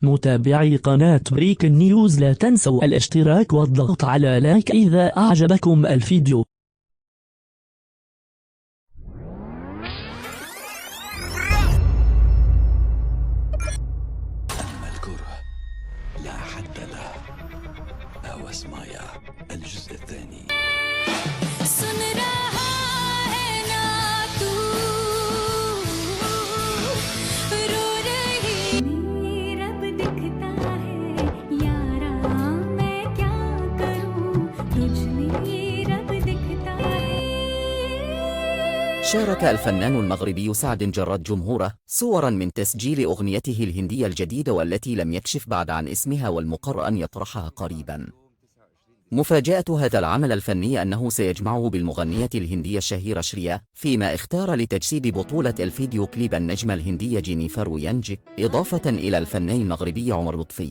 متابعي قناة بريك نيوز، لا تنسوا الاشتراك والضغط على لايك إذا أعجبكم الفيديو. أما الكره لا حد له. هوس مايا الجزء الثاني. شارك الفنان المغربي سعد جراد جمهوره صوراً من تسجيل أغنيته الهندية الجديدة والتي لم يكشف بعد عن اسمها، والمقرر أن يطرحها قريباً. مفاجأة هذا العمل الفني أنه سيجمعه بالمغنية الهندية الشهيرة شريا، فيما اختار لتجسيد بطولة الفيديو كليب النجمة الهندية جينيفر ويانج، إضافة إلى الفنان المغربي عمر لطفي.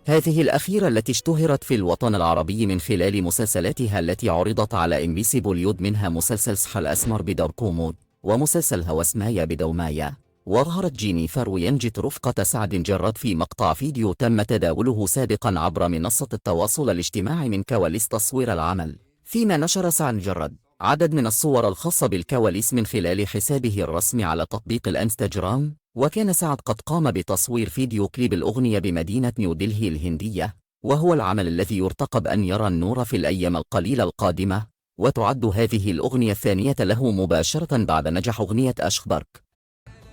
هذه الأخيرة التي اشتهرت في الوطن العربي من خلال مسلسلاتها التي عرضت على MBC بوليود، منها مسلسل صحى الأسمر بدور كومود، ومسلسل هوس مايا بدومايا. وظهرت جينيفر ويانج رفقة سعد جراد في مقطع فيديو تم تداوله سابقا عبر منصة التواصل الاجتماعي من كواليس تصوير العمل، فيما نشر سعد جراد عدد من الصور الخاصة بالكواليس من خلال حسابه الرسمي على تطبيق الانستجرام. وكان سعد قد قام بتصوير فيديو كليب الأغنية بمدينة نيودلهي الهندية، وهو العمل الذي يرتقب أن يرى النور في الأيام القليلة القادمة، وتعد هذه الأغنية الثانية له مباشرة بعد نجاح أغنية أشخبرك.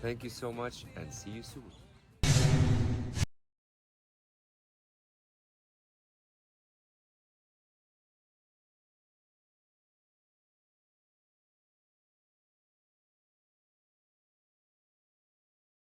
Thank you so much and see you soon.